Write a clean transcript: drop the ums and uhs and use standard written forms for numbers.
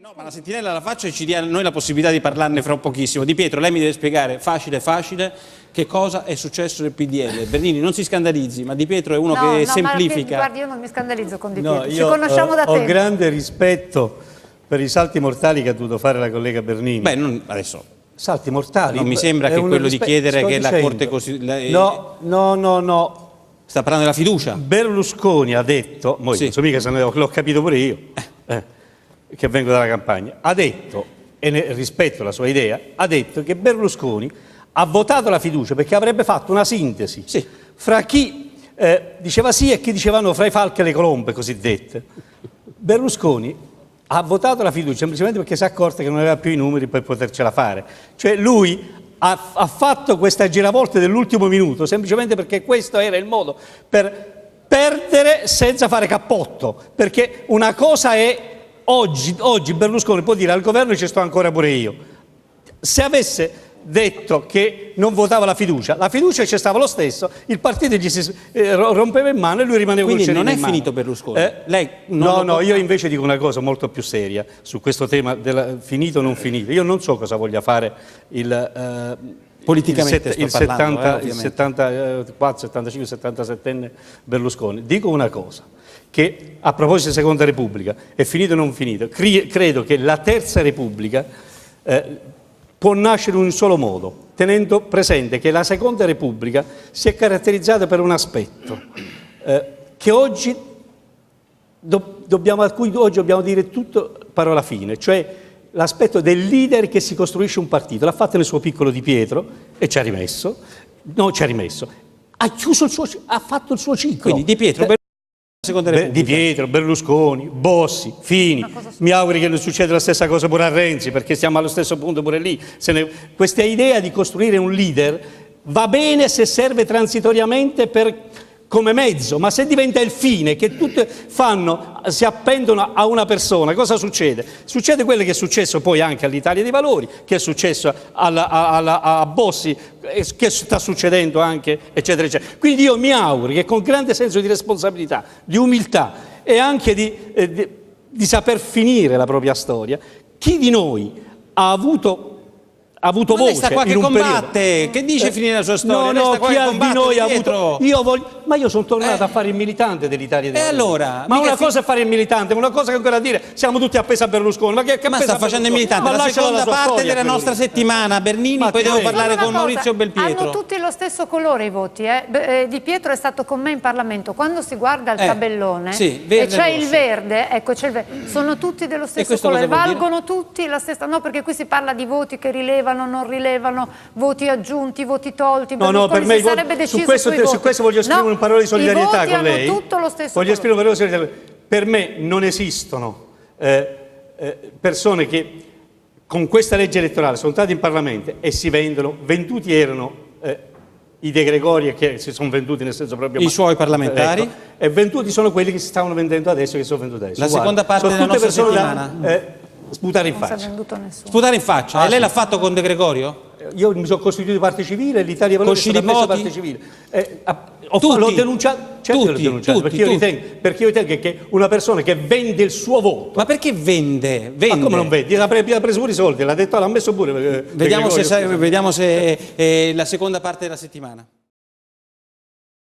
No, ma la sentinella la faccio e ci dia a noi la possibilità di parlarne fra un pochissimo. Di Pietro, lei mi deve spiegare, facile, che cosa è successo nel PDL. Bernini, non si scandalizzi, ma Di Pietro è uno che semplifica. Guardi, io non mi scandalizzo con Di Pietro, ci io conosciamo da tempo. Ho grande rispetto per i salti mortali che ha dovuto fare la collega Bernini. Beh, adesso... Salti mortali? Non mi sembra che quello di chiedere che la Corte No. Sta parlando della fiducia. Berlusconi ha detto, sì. L'ho capito pure io, che vengo dalla campagna, ha detto, e rispetto la sua idea, ha detto che Berlusconi ha votato la fiducia perché avrebbe fatto una sintesi fra chi diceva sì e chi diceva no, fra i falchi e le colombe cosiddette. Berlusconi ha votato la fiducia semplicemente perché si è accorto che non aveva più i numeri per potercela fare. Cioè lui ha fatto questa giravolta dell'ultimo minuto semplicemente perché questo era il modo per perdere senza fare cappotto. Perché una cosa è, oggi Berlusconi può dire al governo ci sto ancora pure io. Se avesse detto che non votava la fiducia c'è stava lo stesso, il partito gli si rompeva in mano e lui rimaneva con il cerino in mano. Quindi non è finito Berlusconi? Lei io invece dico una cosa molto più seria su questo tema del finito o non finito. Io non so cosa voglia fare politicamente il 74, 75, 77enne Berlusconi. Dico una cosa, che a proposito di Seconda Repubblica, è finito o non finito, credo che la Terza Repubblica può nascere in un solo modo, tenendo presente che la Seconda Repubblica si è caratterizzata per un aspetto che oggi a cui oggi dobbiamo dire tutto parola fine, cioè l'aspetto del leader che si costruisce un partito. L'ha fatto nel suo piccolo Di Pietro e ha fatto il suo ciclo. Quindi Di Pietro, Di Pietro, Berlusconi, Bossi, Fini. Mi auguri che non succeda la stessa cosa pure a Renzi, perché siamo allo stesso punto pure lì. Questa idea di costruire un leader va bene se serve transitoriamente come mezzo, ma se diventa il fine, che tutti si appendono a una persona, cosa succede? Succede quello che è successo poi anche all'Italia dei Valori, che è successo a Bossi, che sta succedendo anche, eccetera, eccetera. Quindi io mi auguro che con grande senso di responsabilità, di umiltà e anche di saper finire la propria storia, chi di noi ha avuto voce lei sta qua che combatte, periodo. che dice finire la sua storia? No, chi di noi ha avuto... Ma io sono tornato a fare il militante dell'Italia dei Valori. Allora? Ma una cosa è fare il militante, una cosa che ancora a dire siamo tutti appesi a Berlusconi. Ma sta facendo il militante? La seconda parte della nostra settimana, Bernini, poi devo parlare con Maurizio Belpietro. Hanno tutti lo stesso colore i voti. Di Pietro è stato con me in Parlamento. Quando si guarda il tabellone e c'è il verde, ecco, c'è il verde, sono tutti dello stesso colore, valgono tutti la stessa. No, perché qui si parla di voti che rilevano, non rilevano, voti aggiunti, voti tolti. No, per me sarebbe deciso su questo voglio esprimere un parole di solidarietà con lei. Tutto lo stesso voglio esprimere un parole di solidarietà. Per me non esistono persone che con questa legge elettorale sono state in Parlamento e si vendono. Venduti erano i De Gregori, che si sono venduti nel senso proprio... I suoi parlamentari? Ecco, e venduti sono quelli che si stavano vendendo adesso, che sono venduti adesso. La seconda parte della nostra settimana? Sputare in faccia. Non si è venduto nessuno. Sputare in faccia? E lei l'ha fatto con De Gregorio? Io mi sono costituito di parte civile e l'Italia Valori è stata messa parte civile. L'ho denunciato, perché io ritengo che una persona che vende il suo voto... Ma perché vende? Ma come non vende? Ha preso pure i soldi, l'ha messo pure. Vediamo se la seconda parte della settimana.